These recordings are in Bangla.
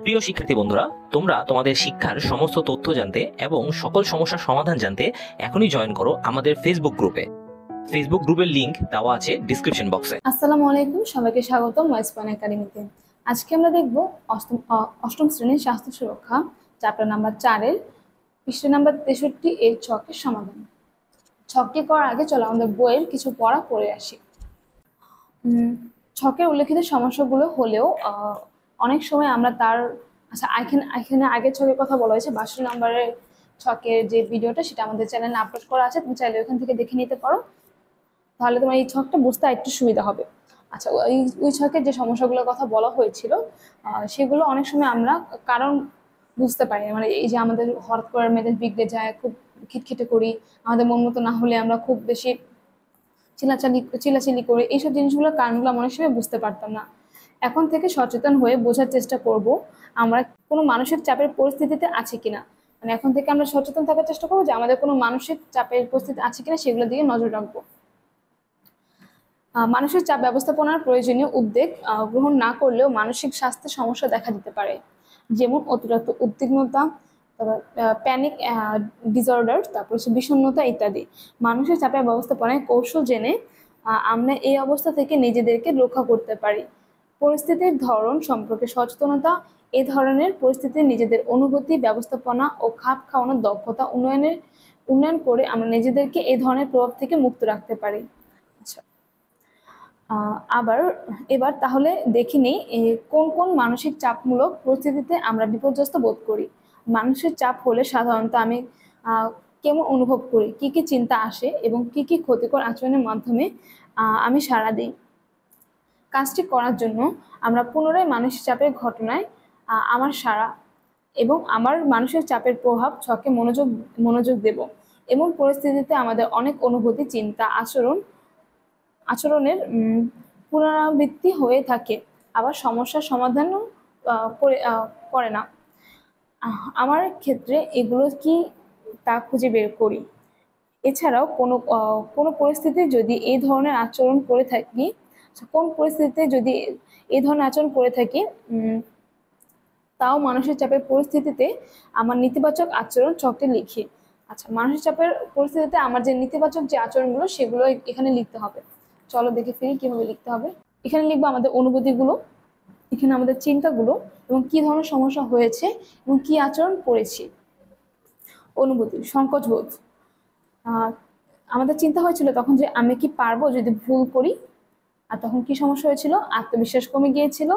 প্রিয় শিক্ষার্থী বন্ধুরা, তোমরা তোমাদের শিক্ষার সমস্ত তথ্য জানতে এবং সকল সমস্যার সমাধান জানতে এখনই জয়েন করো আমাদের ফেসবুক গ্রুপে। ফেসবুক গ্রুপের লিংক দেওয়া আছে ডিসক্রিপশন বক্সে। আসসালামু আলাইকুম, সবাইকে স্বাগতম ওয়াইসপন একাডেমিতে। আজকে আমরা দেখব অষ্টম শ্রেণীর স্বাস্থ্য সুরক্ষা চ্যাপ্টার নাম্বার 4-এর পৃষ্ঠা নাম্বার 63 এর ছকের সমাধান। ছকটি করার আগে চলো আমাদের বইয়ের কিছু পড়া পড়ে আসি। ছকের উল্লেখিত সমস্যাগুলো হলেও অনেক সময় আমরা তার এখানে আগের ছকের কথা বলা হয়েছে। 62 নম্বরের ছকের যে ভিডিওটা সেটা আমাদের চ্যানেলে আপলোড করা আছে, তুমি চাইলে ওখান থেকে দেখে নিতে পারো, তাহলে তোমার এই ছকটা বুঝতে একটু সুবিধা হবে। আচ্ছা, ওই ছকের যে সমস্যাগুলোর কথা বলা হয়েছিল সেগুলো অনেক সময় আমরা কারণ বুঝতে পারি না। মানে এই যে আমাদের হঠাৎ করে মেজাজ বিগড়ে যায়, খুব খিটখিটে করি, আমাদের মন মতো না হলে আমরা খুব বেশি চিল্লাচিল্লি করি, এইসব জিনিসগুলোর কারণগুলো আমরা অনেক সময় বুঝতে পারতাম না। এখন থেকে সচেতন হয়ে বোঝার চেষ্টা করব আমরা কোনো মানসিক চাপের পরিস্থিতিতে আছি কিনা। মানে এখন থেকে আমরা সচেতন থাকার চেষ্টা করবো যে আমাদের কোনো মানসিক চাপের পরিস্থিতি আছে কিনা সেগুলোর দিকে নজর রাখবো। মানসিক চাপ ব্যবস্থাপনার প্রয়োজনীয় উদ্যোগ গ্রহণ না করলেও মানসিক স্বাস্থ্যের সমস্যা দেখা দিতে পারে, যেমন অতিরিক্ত উদ্বিগ্নতা, প্যানিক ডিসঅর্ডার, তারপর হচ্ছে বিষণ্ণতা ইত্যাদি। মানসিক চাপের ব্যবস্থাপনায় কৌশল জেনে আমরা এই অবস্থা থেকে নিজেদেরকে রক্ষা করতে পারি। পরিস্থিতির ধরন সম্পর্কে সচেতনতা, এ ধরনের পরিস্থিতির নিজেদের অনুভূতি ব্যবস্থাপনা ও খাপ খাওয়ানোর দক্ষতা উন্নয়ন করে আমরা নিজেদেরকে এই ধরনের প্রভাব থেকে মুক্ত রাখতে পারি। আচ্ছা, এবার তাহলে দেখে নিই কোন কোন মানসিক চাপমূলক পরিস্থিতিতে আমরা বিপর্যস্ত বোধ করি। মানসিক চাপ হলে সাধারণত আমি কেমন অনুভব করি, কি কি চিন্তা আসে এবং কি কি ক্ষতিকর আচরণের মাধ্যমে আমি সাড়া দিই। কাজটি করার জন্য আমরা পুনরায় মানসিক চাপের ঘটনায় আমার সাড়া এবং আমার মানসিক চাপের প্রভাব ছকে মনোযোগ দেব। এমন পরিস্থিতিতে আমাদের অনেক অনুভূতি, চিন্তা, আচরণের পুনরাবৃত্তি হয়ে থাকে, আবার সমস্যার সমাধানও করে না। আমার ক্ষেত্রে এগুলো কি তা খুঁজে বের করি। এছাড়াও কোনো পরিস্থিতি যদি এই ধরনের আচরণ করে থাকি, কোন পরিস্থিতিতে যদি এই ধরনের আচরণ করে থাকি, তাও মানসিক চাপের পরিস্থিতিতে আমার নেতিবাচক আচরণ ছকটি লিখি। আচ্ছা, মানসিক চাপের পরিস্থিতিতে আমার যে নেতিবাচক যে আচরণগুলো সেগুলো এখানে লিখতে হবে। চলো দেখে ফিরি কিভাবে লিখতে হবে। এখানে লিখবো আমাদের অনুভূতিগুলো, এখানে আমাদের চিন্তাগুলো এবং কি ধরনের সমস্যা হয়েছে এবং কি আচরণ করেছি। অনুভূতি, সংকোচ বোধ, আমাদের চিন্তা হয়েছিল তখন যে আমি কি পারবো যদি ভুল করি। আর তখন কি সমস্যা হয়েছিল, আত্মবিশ্বাস কমে গিয়েছিল,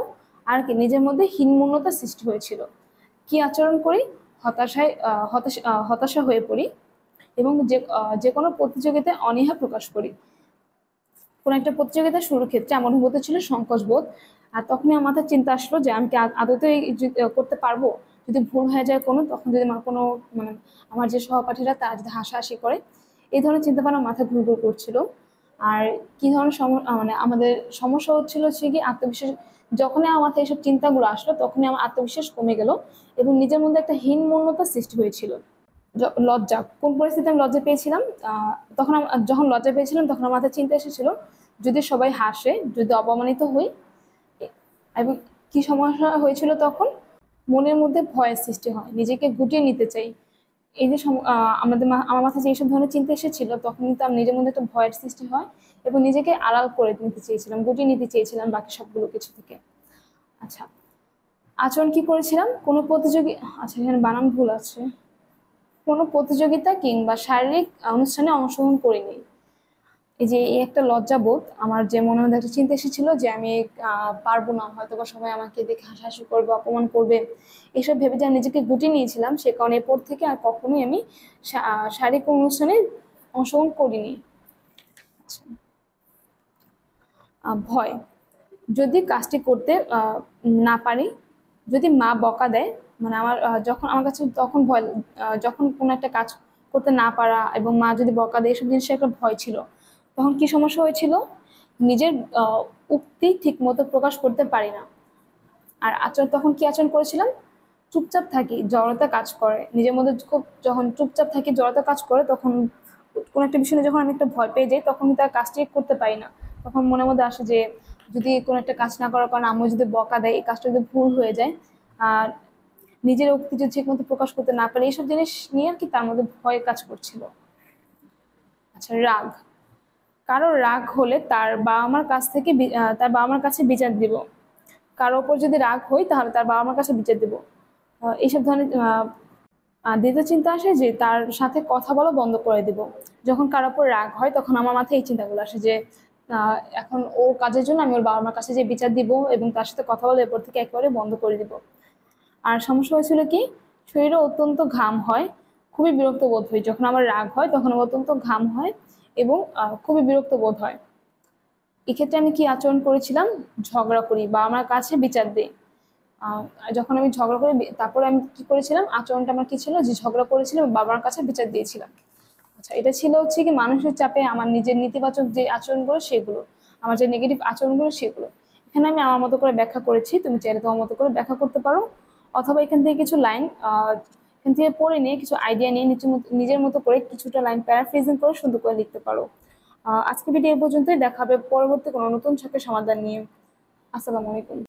আর কি নিজের মধ্যে হীনমন্যতা সৃষ্টি হয়েছিল। কি আচরণ করি, হতাশা হয়ে পড়ি এবং যে কোনো প্রতিযোগিতায় অনীহা প্রকাশ করি। কোনো একটা প্রতিযোগিতা শুরুর ক্ষেত্রে আমার অনুভূতি ছিল সংকোচ বোধ, আর তখনই আমার মাথায় চিন্তা আসলো যে আমি কি আদতে করতে পারবো, যদি ভুল হয়ে যায় কোনো, তখন যদি আমার কোনো মানে আমার যে সহপাঠীরা তারা যদি হাসাহাসি করে, এই ধরনের চিন্তা ভাবনা মাথায় ঘুরঘুর করছিল। আর কি ধরনের মানে আমাদের সমস্যা হচ্ছিল হচ্ছে কি আত্মবিশ্বাস, যখনই আমার মাথায় এইসব চিন্তাগুলো আসলো তখনই আমার আত্মবিশ্বাস কমে গেল এবং নিজের মধ্যে একটা হীনমন্যতা সৃষ্টি হয়েছিল। লজ্জা, কোন পরিস্থিতিতে আমি লজ্জা পেয়েছিলাম, যখন লজ্জা পেয়েছিলাম তখন আমার মাথায় চিন্তা এসেছিল যদি সবাই হাসে, যদি অপমানিত হই। এবং কি সমস্যা হয়েছিল তখন, মনের মধ্যে ভয়ের সৃষ্টি হয়, নিজেকে গুটিয়ে নিতে চাই। এই যে আমার মাথায় যে এইসব ধরনের চিন্তা এসেছিল তখন কিন্তু আমার নিজের মধ্যে একটা ভয়ের সৃষ্টি হয় এবং নিজেকে আড়াল করে নিতে চেয়েছিলাম, গুটিয়ে নিতে চেয়েছিলাম বাকি সবগুলো কিছু থেকে। আচ্ছা, আচরণ কি করেছিলাম, আচ্ছা এখানে বানান ভুল আছে, কোনো প্রতিযোগিতা কিংবা শারীরিক অনুষ্ঠানে অংশগ্রহণ করিনি। এই যে এই একটা লজ্জাবোধ, আমার যে মনের মধ্যে একটা চিন্তা এসেছিল যে আমি পারবো না, হয়তো বা সবাই আমাকে দেখে হাসাহাসি করবে, অপমান করবে, এসব ভেবে যে নিজেকে গুটিয়ে নিয়েছিলাম, সে কারণে এরপর থেকে আর কখনোই আমি শারীরিক অনুষ্ঠানে অংশগ্রহণ করিনি। আচ্ছা, ভয়, যদি কাজটি করতে না পারি, যদি মা বকা দেয়, মানে যখন আমার কাছে তখন ভয়, যখন কোনো একটা কাজ করতে না পারা এবং মা যদি বকা দেয়, এসব জিনিসের একটা ভয় ছিল। তখন কি সমস্যা হয়েছিল, নিজের উক্তি ঠিক মতো প্রকাশ করতে পারি না। আর তখন কি আচরণ করেছিলাম, চুপচাপ থাকি, জড়তা কাজ করে নিজের মধ্যে, খুব যখন চুপচাপ থাকি জড়তা কাজ করে তখন কোনো একটা বিষয়ে যখন আমি একটা ভয় পেয়ে যাই তখন তার কাজটি করতে পারি না। তখন মনের মধ্যে আসে যে যদি কোনো একটা কাজ না করার কারণে আম্মু যদি বকা দেয়, এই কাজটা যদি ভুল হয়ে যায়, আর নিজের অস্তিত্ব ঠিক মতো প্রকাশ করতে না পারে, এইসব জিনিস নিয়ে আর কি তার মধ্যে ভয় কাজ করছিল। আচ্ছা, রাগ। কারো রাগ হলে তার বাবা মার কাছ থেকে তার বাবা মার কাছে বিচার দিব। কারো ওপর যদি রাগ হই তাহলে তার বাবা মার কাছে বিচার দিব। এইসব ধরনের দ্বিতীয় চিন্তা আসে যে তার সাথে কথা বলা বন্ধ করে দিব। যখন কারোর উপর রাগ হয় তখন আমার মাথায় এই চিন্তাগুলো আসে যে এখন ওর কাজের জন্য আমি ওর বাবা মার কাছে যে বিচার দিব এবং তার সাথে কথা বলা এরপর থেকে একেবারে বন্ধ করে দিব। আর সমস্যা হয়েছিল কি, শরীরে অত্যন্ত ঘাম হয়, খুবই বিরক্ত বোধ হয়। যখন আমার রাগ হয় তখন আমার অত্যন্ত ঘাম হয় এবং খুবই বিরক্ত বোধ হয়। এক্ষেত্রে আমি কি আচরণ করেছিলাম? ঝগড়া করি বা আমার কাছে বিচার দিই। যখন আমি ঝগড়া করি তারপরে আমি কি করেছিলাম, আচরণটা আমার কি ছিল, যে ঝগড়া করেছিলাম বাবার কাছে বিচার দিয়েছিলাম। আচ্ছা, এটা ছিল হচ্ছে কি মানসিক চাপে আমার নিজের নেতিবাচক যে আচরণগুলো সেগুলো, আমার যে নেগেটিভ আচরণগুলো সেগুলো। এখানে আমি আমার মতো করে ব্যাখ্যা করেছি, তুমি চাইলে তোমার মতো করে ব্যাখ্যা করতে পারো, অথবা এখান থেকে কিছু লাইন এখান থেকে পড়ে নিয়ে কিছু আইডিয়া নিয়ে নিজের মতো করে কিছুটা লাইন প্যারাফ্রেজিং করে সুন্দর করে লিখতে পারো। আজকে ভিডিও এ পর্যন্তই, দেখা হবে পরবর্তী কোনো নতুন ছকের সমাধান নিয়ে। আসসালামু আলাইকুম।